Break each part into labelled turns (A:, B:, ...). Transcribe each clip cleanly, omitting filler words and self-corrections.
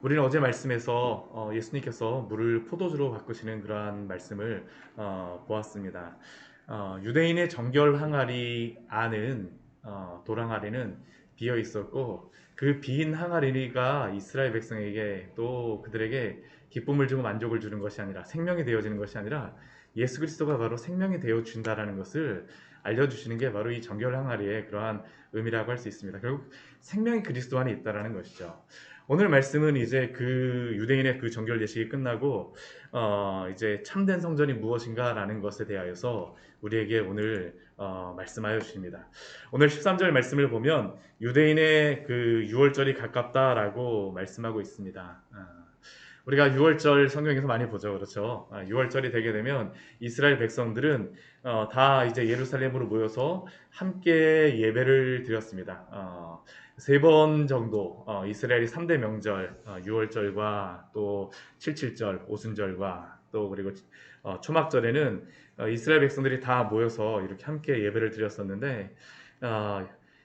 A: 우리는 어제 말씀에서 예수님께서 물을 포도주로 바꾸시는 그러한 말씀을 보았습니다. 유대인의 정결 항아리 안은 돌 항아리는 비어 있었고 그 빈 항아리가 이스라엘 백성에게 또 그들에게 기쁨을 주고 만족을 주는 것이 아니라 생명이 되어지는 것이 아니라 예수 그리스도가 바로 생명이 되어 준다라는 것을 알려주시는 게 바로 이 정결 항아리의 그러한 의미라고 할 수 있습니다. 결국 생명이 그리스도 안에 있다라는 것이죠. 오늘 말씀은 이제 그 유대인의 그 정결 예식이 끝나고 이제 참된 성전이 무엇인가라는 것에 대하여서 우리에게 오늘 말씀하여 주십니다. 오늘 13절 말씀을 보면 유대인의 그 유월절이 가깝다라고 말씀하고 있습니다. 우리가 6월절 성경에서 많이 보죠. 그렇죠? 6월절이 되게 되면 이스라엘 백성들은 다 이제 예루살렘으로 모여서 함께 예배를 드렸습니다. 3번 정도 이스라엘이 3대 명절 6월절과 또 77절 오순절과 또 그리고 초막절에는 이스라엘 백성들이 다 모여서 이렇게 함께 예배를 드렸었는데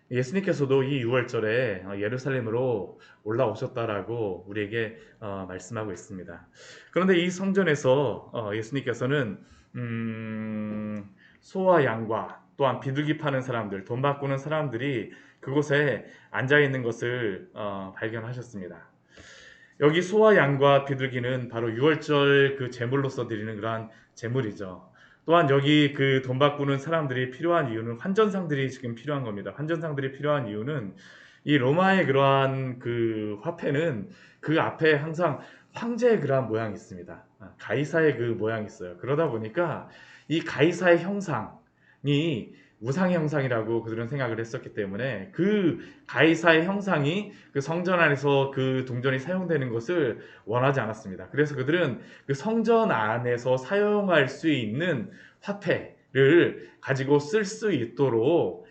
A: 예수님께서도 이 6월절에 예루살렘으로 올라오셨다라고 우리에게 말씀하고 있습니다. 그런데 이 성전에서 예수님께서는 소와 양과 또한 비둘기 파는 사람들, 돈 바꾸는 사람들이 그곳에 앉아 있는 것을 발견하셨습니다. 여기 소와 양과 비둘기는 바로 6월절 그 제물로서 드리는 그러한 제물이죠. 또한 여기 그 돈 바꾸는 사람들이 필요한 이유는 환전상들이 지금 필요한 겁니다. 환전상들이 필요한 이유는 이 로마의 그러한 그 화폐는 그 앞에 항상 황제의 그러한 모양이 있습니다. 가이사의 그 모양이 있어요. 그러다 보니까 이 가이사의 형상이 우상의 형상이라고 그들은 생각을 했었기 때문에 그 가이사의 형상이 그 성전 안에서 그 동전이 사용되는 것을 원하지 않았습니다. 그래서 그들은 그 성전 안에서 사용할 수 있는 화폐를 가지고 쓸 수 있도록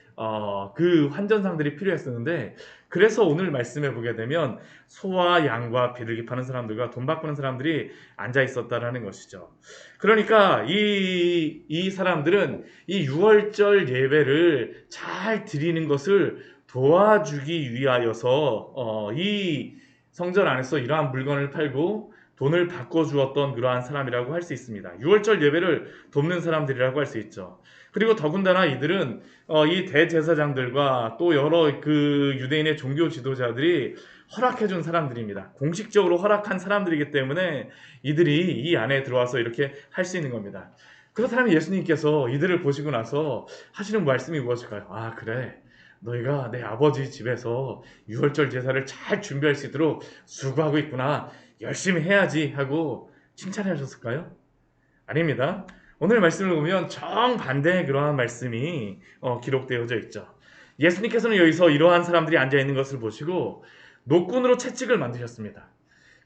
A: 그 환전상들이 필요했었는데 그래서 오늘 말씀해 보게 되면 소와 양과 비둘기 파는 사람들과 돈 바꾸는 사람들이 앉아 있었다라는 것이죠. 그러니까 이 사람들은 이 6월절 예배를 잘 드리는 것을 도와주기 위하여서 이 성전 안에서 이러한 물건을 팔고 돈을 바꿔주었던 그러한 사람이라고 할 수 있습니다. 6월절 예배를 돕는 사람들이라고 할 수 있죠. 그리고 더군다나 이들은 이 대제사장들과 또 여러 그 유대인의 종교 지도자들이 허락해준 사람들입니다. 공식적으로 허락한 사람들이기 때문에 이들이 이 안에 들어와서 이렇게 할 수 있는 겁니다. 그렇다면 예수님께서 이들을 보시고 나서 하시는 말씀이 무엇일까요? 아, 그래. 너희가 내 아버지 집에서 유월절 제사를 잘 준비할 수 있도록 수고하고 있구나. 열심히 해야지 하고 칭찬하셨을까요? 아닙니다. 오늘 말씀을 보면 정반대의 그러한 말씀이 기록되어져 있죠. 예수님께서는 여기서 이러한 사람들이 앉아있는 것을 보시고 노꾼으로 채찍을 만드셨습니다.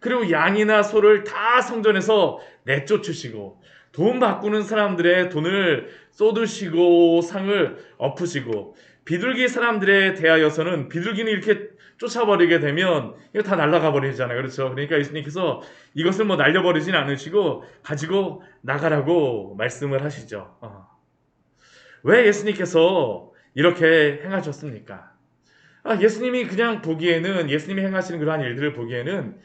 A: 그리고 양이나 소를 다 성전에서 내쫓으시고 돈 바꾸는 사람들의 돈을 쏟으시고 상을 엎으시고 비둘기 사람들에 대하여서는 비둘기는 이렇게 쫓아버리게 되면 이거 다 날아가 버리잖아요. 그렇죠? 그러니까 예수님께서 이것을 뭐 날려버리진 않으시고 가지고 나가라고 말씀을 하시죠. 왜 예수님께서 이렇게 행하셨습니까? 예수님이 그냥 보기에는 예수님이 행하시는 그러한 일들을 보기에는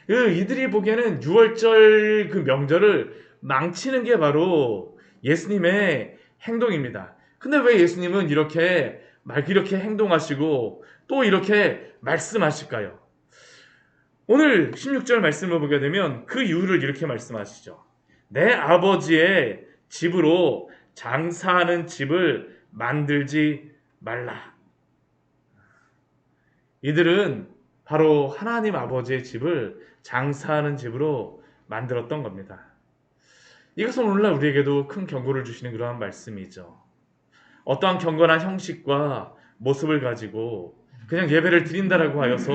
A: 이들이 보기에는 6월절 그 명절을 망치는 게 바로 예수님의 행동입니다. 근데 왜 예수님은 이렇게 행동하시고 또 이렇게 말씀하실까요? 오늘 16절 말씀을 보게 되면 그 이유를 이렇게 말씀하시죠. 내 아버지의 집으로 장사하는 집을 만들지 말라. 이들은 바로 하나님 아버지의 집을 장사하는 집으로 만들었던 겁니다. 이것은 오늘날 우리에게도 큰 경고를 주시는 그러한 말씀이죠. 어떠한 경건한 형식과 모습을 가지고 그냥 예배를 드린다라고 하여서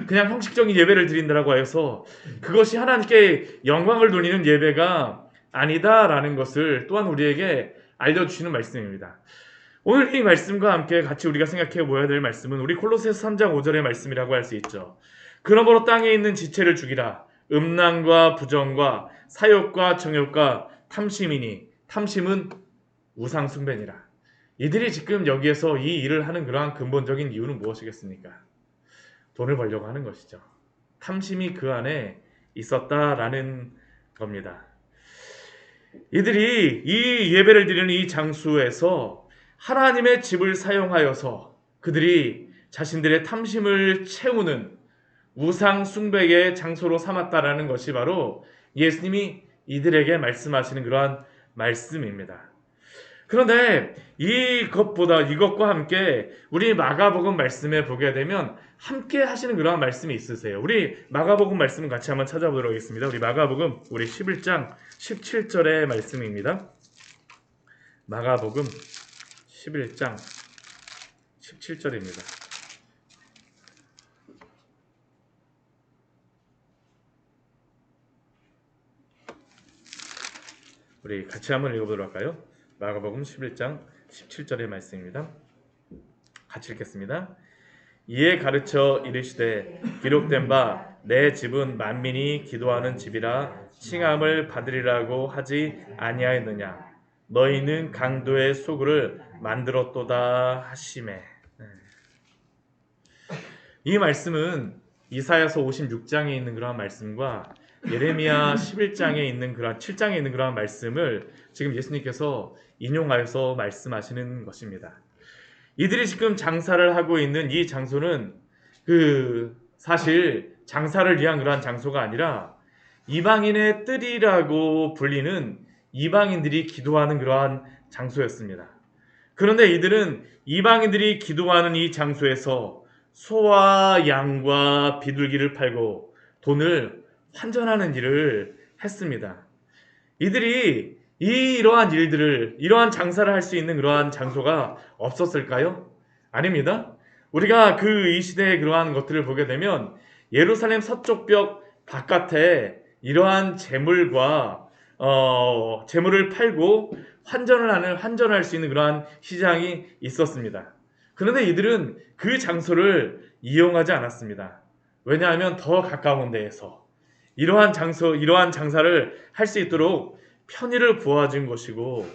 A: 그냥 형식적인 예배를 드린다라고 하여서 그것이 하나님께 영광을 돌리는 예배가 아니다라는 것을 또한 우리에게 알려주시는 말씀입니다. 오늘 이 말씀과 함께 같이 우리가 생각해 보아야 될 말씀은 우리 콜로새서 3장 5절의 말씀이라고 할 수 있죠. 그러므로 땅에 있는 지체를 죽이라. 음란과 부정과 사욕과 정욕과 탐심이니 탐심은 우상 숭배니라. 이들이 지금 여기에서 이 일을 하는 그러한 근본적인 이유는 무엇이겠습니까? 돈을 벌려고 하는 것이죠. 탐심이 그 안에 있었다라는 겁니다. 이들이 이 예배를 드리는 이 장소에서 하나님의 집을 사용하여서 그들이 자신들의 탐심을 채우는 우상 숭배의 장소로 삼았다라는 것이 바로 예수님이 이들에게 말씀하시는 그러한 말씀입니다. 그런데 이것과 함께 우리 마가복음 말씀에 보게 되면 함께 하시는 그러한 말씀이 있으세요. 우리 마가복음 말씀 같이 한번 찾아보도록 하겠습니다. 우리 마가복음 우리 11장 17절의 말씀입니다. 마가복음 11장 17절입니다. 우리 같이 한번 읽어보도록 할까요? 마가복음 11장 17절의 말씀입니다. 같이 읽겠습니다. 이에 가르쳐 이르시되 기록된 바 내 집은 만민이 기도하는 집이라 칭함을 받으리라고 하지 아니하였느냐. 너희는 강도의 소굴을 만들었도다 하시매. 이 말씀은 이사야서 56장에 있는 그러한 말씀과 예레미야 11장에 있는 그런 7장에 있는 그러한 말씀을 지금 예수님께서 인용하여서 말씀하시는 것입니다. 이들이 지금 장사를 하고 있는 이 장소는 사실 장사를 위한 그러한 장소가 아니라 이방인의 뜰이라고 불리는 이방인들이 기도하는 그러한 장소였습니다. 그런데 이들은 이방인들이 기도하는 이 장소에서 소와 양과 비둘기를 팔고 돈을 환전하는 일을 했습니다. 이들이 이러한 장사를 할 수 있는 그러한 장소가 없었을까요? 아닙니다. 우리가 이 시대의 그러한 것들을 보게 되면 예루살렘 서쪽 벽 바깥에 이러한 재물을 팔고 환전할 수 있는 그러한 시장이 있었습니다. 그런데 이들은 그 장소를 이용하지 않았습니다. 왜냐하면 더 가까운 데에서 이러한 장사를 할 수 있도록 편의를 부어준 것이고,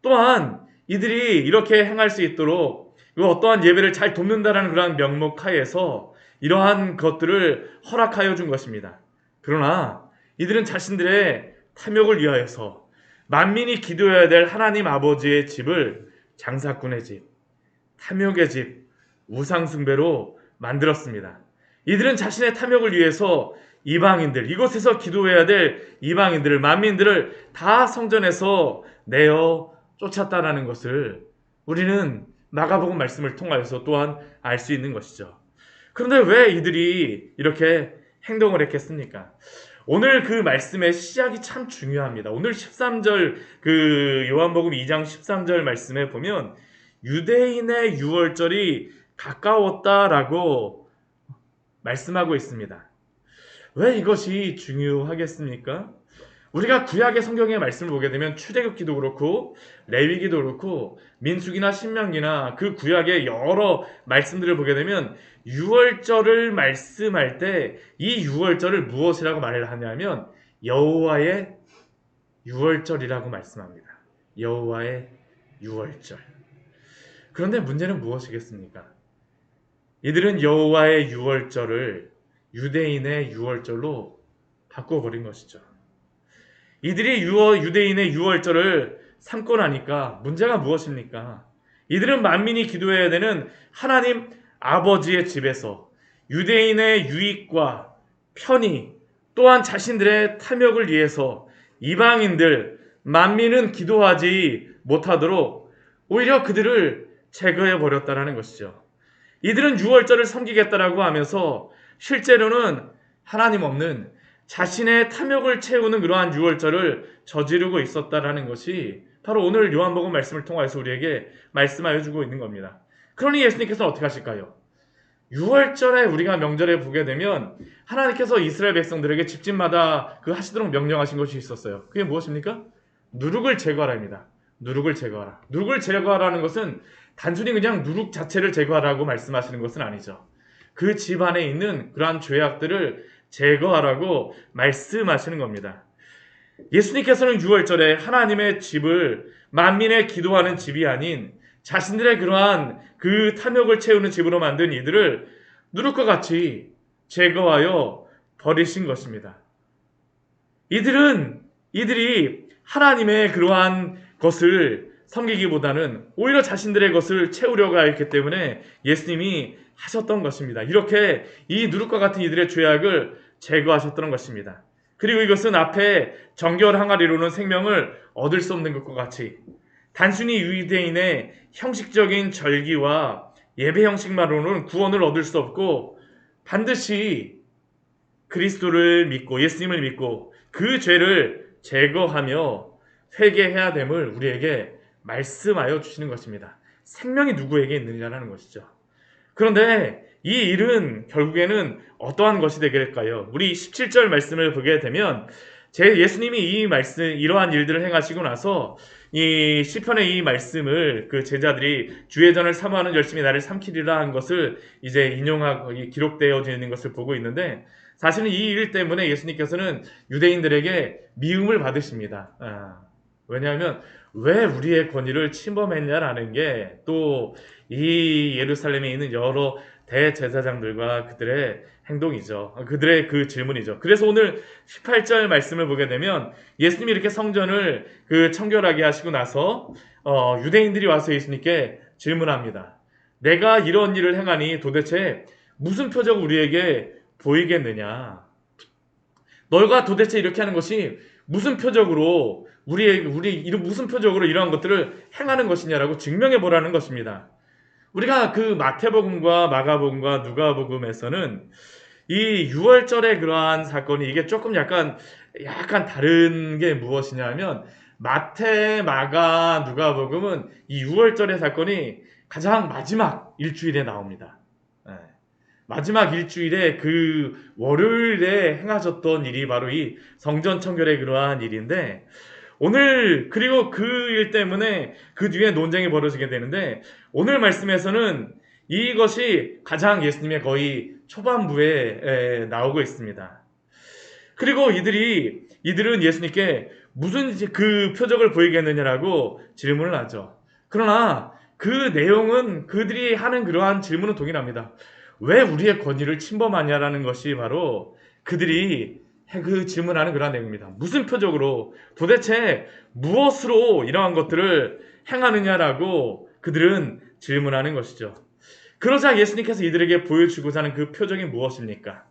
A: 또한 이들이 이렇게 행할 수 있도록 어떠한 예배를 잘 돕는다라는 그러한 명목 하에서 이러한 것들을 허락하여 준 것입니다. 그러나 이들은 자신들의 탐욕을 위하여서 만민이 기도해야 될 하나님 아버지의 집을 장사꾼의 집, 탐욕의 집, 우상숭배로 만들었습니다. 이들은 자신의 탐욕을 위해서 이방인들, 이곳에서 기도해야 될 이방인들을, 만민들을 다 성전에서 내어 쫓았다라는 것을 우리는 마가복음 말씀을 통하여서 또한 알 수 있는 것이죠. 그런데 왜 이들이 이렇게 행동을 했겠습니까? 오늘 그 말씀의 시작이 참 중요합니다. 오늘 13절 요한복음 2장 13절 말씀에 보면 유대인의 유월절이 가까웠다라고 말씀하고 있습니다. 왜 이것이 중요하겠습니까? 우리가 구약의 성경의 말씀을 보게 되면 출애굽기도 그렇고 레위기도 그렇고 민수기나 신명기나 그 구약의 여러 말씀들을 보게 되면 유월절을 말씀할 때 이 유월절을 무엇이라고 말을 하냐면 여호와의 유월절이라고 말씀합니다. 여호와의 유월절. 그런데 문제는 무엇이겠습니까? 이들은 여호와의 유월절을 유대인의 유월절로 바꿔버린 것이죠. 이들이 유대인의 유월절을 삼고 나니까 문제가 무엇입니까? 이들은 만민이 기도해야 되는 하나님 아버지의 집에서 유대인의 유익과 편의 또한 자신들의 탐욕을 위해서 이방인들, 만민은 기도하지 못하도록 오히려 그들을 제거해버렸다는 것이죠. 이들은 유월절을 섬기겠다라고 하면서 실제로는 하나님 없는 자신의 탐욕을 채우는 그러한 유월절을 저지르고 있었다라는 것이 바로 오늘 요한복음 말씀을 통해서 우리에게 말씀하여 주고 있는 겁니다. 그러니 예수님께서는 어떻게 하실까요? 유월절에 우리가 명절에 보게 되면 하나님께서 이스라엘 백성들에게 집집마다 하시도록 명령하신 것이 있었어요. 그게 무엇입니까? 누룩을 제거하라입니다. 누룩을 제거하라. 누룩을 제거하라는 것은 단순히 그냥 누룩 자체를 제거하라고 말씀하시는 것은 아니죠. 그 집 안에 있는 그러한 죄악들을 제거하라고 말씀하시는 겁니다. 예수님께서는 유월절에 하나님의 집을 만민의 기도하는 집이 아닌 자신들의 그러한 그 탐욕을 채우는 집으로 만든 이들을 누룩과 같이 제거하여 버리신 것입니다. 이들이 하나님의 그러한 것을 섬기기보다는 오히려 자신들의 것을 채우려고 했기 때문에 예수님이 하셨던 것입니다. 이렇게 이 누룩과 같은 이들의 죄악을 제거하셨던 것입니다. 그리고 이것은 앞에 정결 항아리로는 생명을 얻을 수 없는 것과 같이 단순히 유대인의 형식적인 절기와 예배 형식만으로는 구원을 얻을 수 없고 반드시 그리스도를 믿고 예수님을 믿고 그 죄를 제거하며 회개해야 됨을 우리에게 말씀하여 주시는 것입니다. 생명이 누구에게 있느냐라는 것이죠. 그런데 이 일은 결국에는 어떠한 것이 되게 될까요? 우리 17절 말씀을 보게 되면 예수님이 이러한 일들을 행하시고 나서 이 시편의 이 말씀을 그 제자들이 주의 전을 사모하는 열심히 나를 삼키리라 한 것을 이제 인용하고 기록되어져 있는 것을 보고 있는데 사실은 이 일 때문에 예수님께서는 유대인들에게 미움을 받으십니다. 왜냐하면 왜 우리의 권위를 침범했냐라는 게 또 이 예루살렘에 있는 여러 대제사장들과 그들의 행동이죠. 그들의 그 질문이죠. 그래서 오늘 18절 말씀을 보게 되면 예수님이 이렇게 성전을 청결하게 하시고 나서 유대인들이 와서 예수님께 질문합니다. 내가 이런 일을 행하니 도대체 무슨 표적 우리에게 보이겠느냐? 너희가 도대체 이렇게 하는 것이 무슨 표적으로 무슨 표적으로 이러한 것들을 행하는 것이냐라고 증명해 보라는 것입니다. 우리가 그 마태복음과 마가복음과 누가복음에서는 이 유월절의 그러한 사건이 이게 조금 약간 다른 게 무엇이냐면 마태, 마가, 누가복음은 이 유월절의 사건이 가장 마지막 일주일에 나옵니다. 마지막 일주일에 그 월요일에 행하셨던 일이 바로 이 성전 청결의 그러한 일인데 오늘 그리고 그 일 때문에 그 뒤에 논쟁이 벌어지게 되는데 오늘 말씀에서는 이것이 가장 예수님의 거의 초반부에 나오고 있습니다. 그리고 이들은 예수님께 무슨 그 표적을 보이겠느냐라고 질문을 하죠. 그러나 그 내용은 그들이 하는 그러한 질문은 동일합니다. 왜 우리의 권위를 침범하냐라는 것이 바로 그들이 그 질문하는 그런 내용입니다. 무슨 표적으로 도대체 무엇으로 이러한 것들을 행하느냐라고 그들은 질문하는 것이죠. 그러자 예수님께서 이들에게 보여주고자 하는 그 표적이 무엇입니까?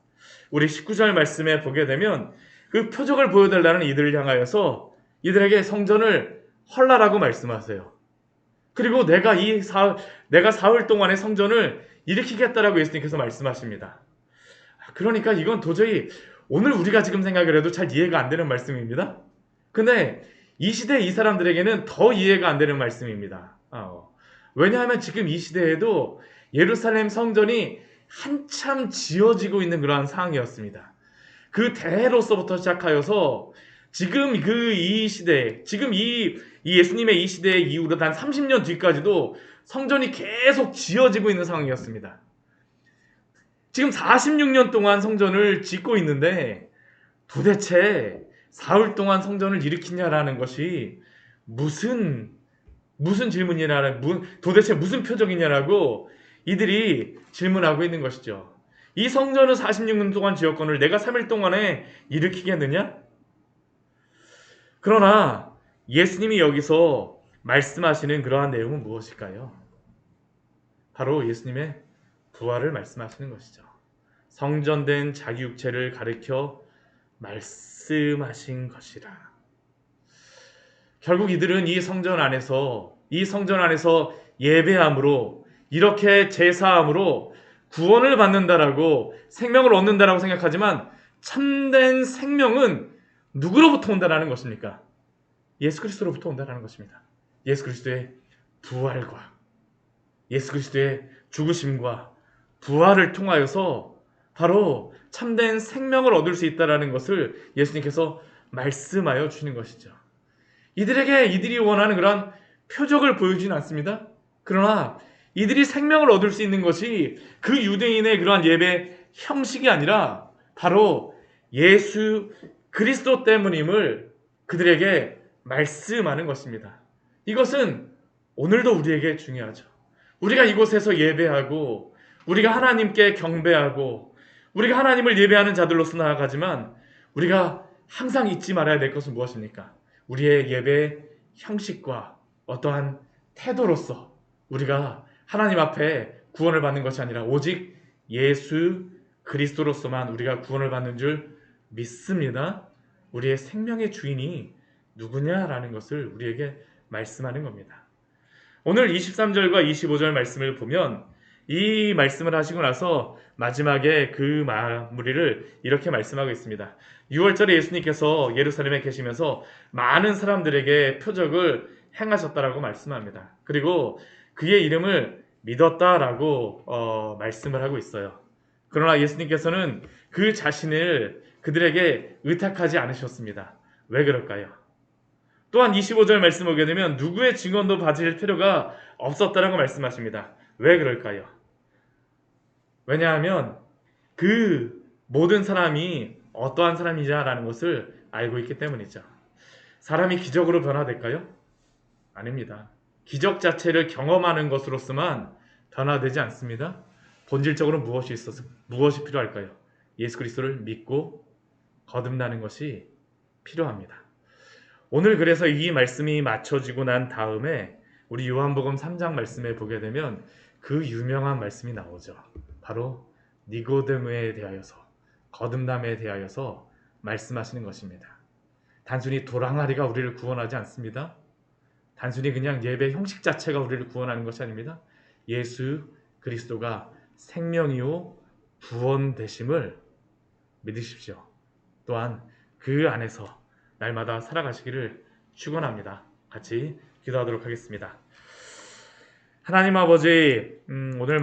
A: 우리 19절 말씀에 보게 되면 그 표적을 보여달라는 이들을 향하여서 이들에게 성전을 헐라라고 말씀하세요. 그리고 내가 사흘 동안의 성전을 일으키겠다라고 예수님께서 말씀하십니다. 그러니까 이건 도저히 오늘 우리가 지금 생각을 해도 잘 이해가 안 되는 말씀입니다. 근데 이 시대 이 사람들에게는 더 이해가 안 되는 말씀입니다. 왜냐하면 지금 이 시대에도 예루살렘 성전이 한참 지어지고 있는 그러한 상황이었습니다. 그 대로서부터 시작하여서 지금 이 시대, 지금 이 예수님의 이 시대 이후로 단 30년 뒤까지도 성전이 계속 지어지고 있는 상황이었습니다. 지금 46년 동안 성전을 짓고 있는데 도대체 사흘 동안 성전을 일으키냐라는 것이 무슨 도대체 무슨 표적이냐라고 이들이 질문하고 있는 것이죠. 이 성전은 46년 동안 지었거늘 내가 3일 동안에 일으키겠느냐? 그러나 예수님이 여기서 말씀하시는 그러한 내용은 무엇일까요? 바로 예수님의 부활을 말씀하시는 것이죠. 성전된 자기 육체를 가리켜 말씀하신 것이라. 결국 이들은 이 성전 안에서 예배함으로 이렇게 제사함으로 구원을 받는다라고 생명을 얻는다라고 생각하지만 참된 생명은 누구로부터 온다라는 것입니까? 예수 그리스도로부터 온다라는 것입니다. 예수 그리스도의 부활과 예수 그리스도의 죽으심과 부활을 통하여서 바로 참된 생명을 얻을 수 있다라는 것을 예수님께서 말씀하여 주시는 것이죠. 이들이 원하는 그런 표적을 보여주지는 않습니다. 그러나 이들이 생명을 얻을 수 있는 것이 그 유대인의 그러한 예배 형식이 아니라 바로 예수 그리스도 때문임을 그들에게 말씀하는 것입니다. 이것은 오늘도 우리에게 중요하죠. 우리가 이곳에서 예배하고 우리가 하나님께 경배하고 우리가 하나님을 예배하는 자들로서 나아가지만 우리가 항상 잊지 말아야 될 것은 무엇입니까? 우리의 예배 형식과 어떠한 태도로서 우리가 하나님 앞에 구원을 받는 것이 아니라 오직 예수 그리스도로서만 우리가 구원을 받는 줄 믿습니다. 우리의 생명의 주인이 누구냐라는 것을 우리에게 말씀하는 겁니다. 오늘 23절과 25절 말씀을 보면 이 말씀을 하시고 나서 마지막에 그 마무리를 이렇게 말씀하고 있습니다. 6월절에 예수님께서 예루살렘에 계시면서 많은 사람들에게 표적을 행하셨다라고 말씀합니다. 그리고 그의 이름을 믿었다라고 말씀을 하고 있어요. 그러나 예수님께서는 그 자신을 그들에게 의탁하지 않으셨습니다. 왜 그럴까요? 또한 25절 말씀 보게 되면 누구의 증언도 받을 필요가 없었다라고 말씀하십니다. 왜 그럴까요? 왜냐하면 그 모든 사람이 어떠한 사람이냐라는 것을 알고 있기 때문이죠. 사람이 기적으로 변화될까요? 아닙니다. 기적 자체를 경험하는 것으로서만 변화되지 않습니다. 본질적으로 무엇이 필요할까요? 예수 그리스도를 믿고 거듭나는 것이 필요합니다. 오늘 그래서 이 말씀이 맞춰지고 난 다음에 우리 요한복음 3장 말씀에 보게 되면 그 유명한 말씀이 나오죠. 바로 니고데모에 대하여서 거듭남에 대하여서 말씀하시는 것입니다. 단순히 돌항아리가 우리를 구원하지 않습니다. 단순히 그냥 예배 형식 자체가 우리를 구원하는 것이 아닙니다. 예수 그리스도가 생명이요 구원 되심을 믿으십시오. 또한 그 안에서 날마다 살아가시기를 축원합니다. 같이 기도하도록 하겠습니다. 하나님 아버지, 오늘